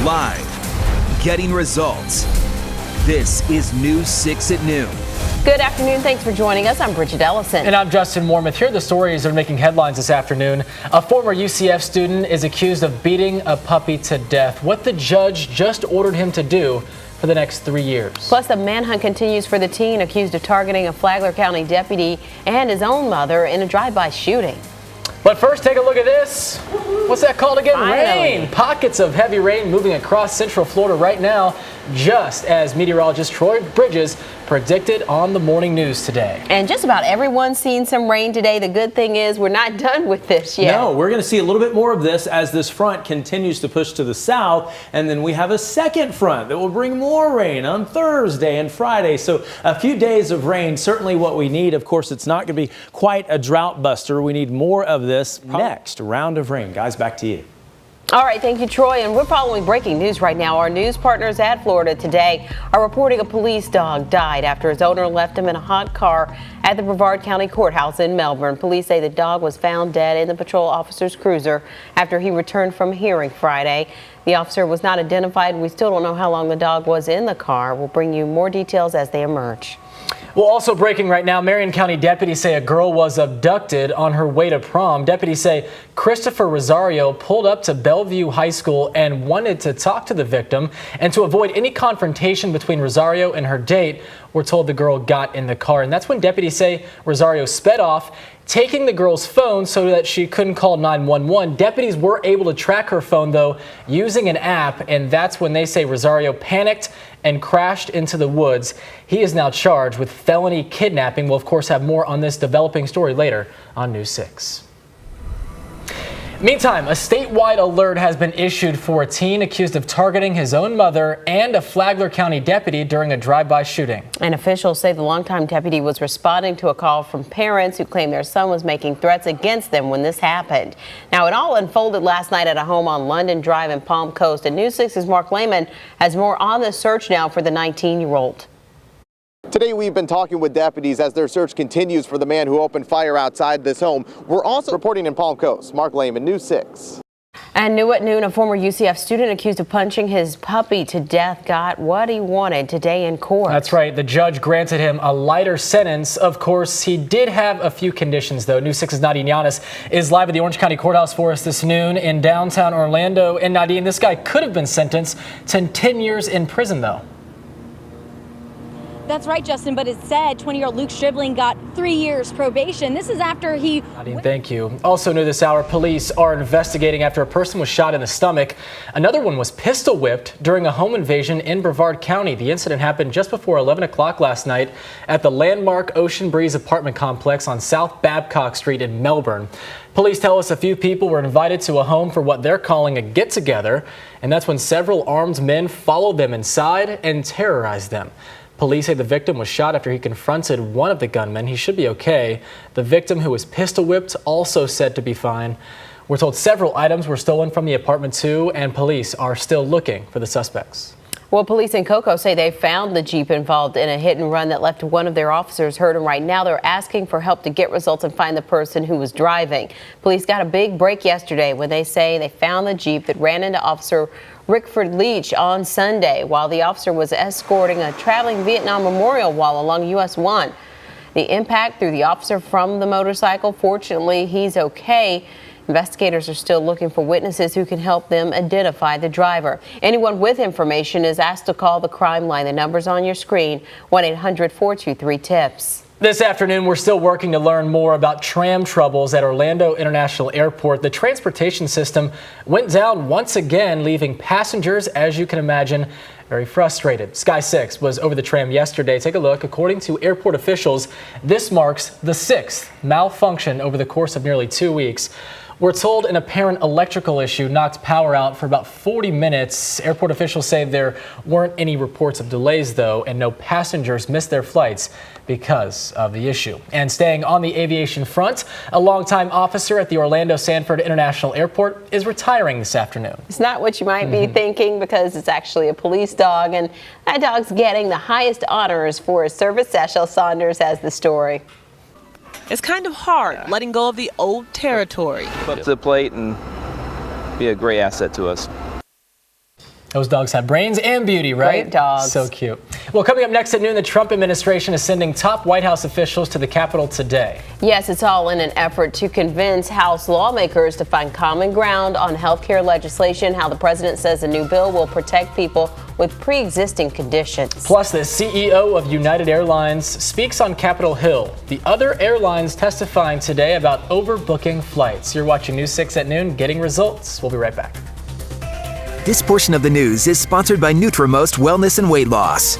live, getting results. This is News 6 at noon. Good afternoon. Thanks for joining us. I'm Bridget Ellison. And I'm Justin Warmoth. Here are the stories that are making headlines this afternoon. A former UCF student is accused of beating a puppy to death. What the judge just ordered him to do for the next 3 years. Plus, the manhunt continues for the teen accused of targeting a Flagler County deputy and his own mother in a drive-by shooting. But first, take a look at this. What's that called again? Finally. Rain. Pockets of heavy rain moving across central Florida right now, just as meteorologist Troy Bridges predicted on the morning news today. And just about everyone's seen some rain today. The good thing is we're not done with this yet. No, we're going to see a little bit more of this as this front continues to push to the south. And then we have a second front that will bring more rain on Thursday and Friday. So a few days of rain, certainly what we need. Of course, it's not going to be quite a drought buster. We need more of this next round of rain. Guys, back to you. All right, thank you, Troy. And we're following breaking news right now. Our news partners at Florida Today are reporting a police dog died after his owner left him in a hot car at the Brevard County Courthouse in Melbourne. Police say the dog was found dead in the patrol officer's cruiser after he returned from a hearing Friday. The officer was not identified. We still don't know how long the dog was in the car. We'll bring you more details as they emerge. Well, also breaking right now, Marion County deputies say a girl was abducted on her way to prom. Deputies say Christopher Rosario pulled up to Bellevue High School and wanted to talk to the victim. And to avoid any confrontation between Rosario and her date, we're told the girl got in the car. And that's when deputies say Rosario sped off, taking the girl's phone so that she couldn't call 911. Deputies were able to track her phone, though, using an app, and that's when they say Rosario panicked and crashed into the woods. He is now charged with felony kidnapping. We'll, of course, have more on this developing story later on News 6. Meantime, a statewide alert has been issued for a teen accused of targeting his own mother and a Flagler County deputy during a drive-by shooting. And officials say the longtime deputy was responding to a call from parents who claimed their son was making threats against them when this happened. Now, it all unfolded last night at a home on London Drive in Palm Coast. And News 6's Mark Lehman has more on the search now for the 19-year-old. Today we've been talking with deputies as their search continues for the man who opened fire outside this home. We're also reporting in Palm Coast. Mark Lehman, News 6. And new at noon, a former UCF student accused of punching his puppy to death got what he wanted today in court. That's right. The judge granted him a lighter sentence. Of course, he did have a few conditions, though. News 6's Nadine Yanis is live at the Orange County Courthouse for us this noon in downtown Orlando. And Nadine, this guy could have been sentenced to 10 years in prison, though. That's right, Justin, but it said 20-year-old Luke Stribling got 3 years probation. This is after he... Nadine, thank you. Also new this hour, police are investigating after a person was shot in the stomach. Another one was pistol whipped during a home invasion in Brevard County. The incident happened just before 11 o'clock last night at the landmark Ocean Breeze apartment complex on South Babcock Street in Melbourne. Police tell us a few people were invited to a home for what they're calling a get-together, and that's when several armed men followed them inside and terrorized them. Police say the victim was shot after he confronted one of the gunmen. He should be okay. The victim, who was pistol whipped, also said to be fine. We're told several items were stolen from the apartment too, and police are still looking for the suspects. Well, police in Cocoa say they found the Jeep involved in a hit and run that left one of their officers hurt, and right now they're asking for help to get results and find the person who was driving. Police got a big break yesterday when they say they found the Jeep that ran into Officer Rickford Leach on Sunday while the officer was escorting a traveling Vietnam Memorial Wall along US 1. The impact threw the officer from the motorcycle. Fortunately, he's okay. Investigators are still looking for witnesses who can help them identify the driver. Anyone with information is asked to call the crime line. The number's on your screen, 1-800-423-TIPS. This afternoon, we're still working to learn more about tram troubles at Orlando International Airport. The transportation system went down once again, leaving passengers, as you can imagine, very frustrated. Sky 6 was over the tram yesterday. Take a look. According to airport officials, this marks the 6th malfunction over the course of nearly 2 weeks. We're told an apparent electrical issue knocked power out for about 40 minutes. Airport officials say there weren't any reports of delays, though, and no passengers missed their flights because of the issue. And staying on the aviation front, a longtime officer at the Orlando Sanford International Airport is retiring this afternoon. It's not what you might be thinking, because it's actually a police dog, and that dog's getting the highest honors for his service. Sashel Saunders has the story. It's kind of hard letting go of the old territory. Up to the plate and be a great asset to us. Those dogs have brains and beauty, right? Great dogs. So cute. Well, coming up next at noon, the Trump administration is sending top White House officials to the Capitol today. Yes, it's all in an effort to convince House lawmakers to find common ground on health care legislation, how the president says a new bill will protect people with pre-existing conditions. Plus, the CEO of United Airlines speaks on Capitol Hill. The other airlines testifying today about overbooking flights. You're watching News 6 at noon, getting results. We'll be right back. This portion of the news is sponsored by Nutrimost Wellness and Weight Loss.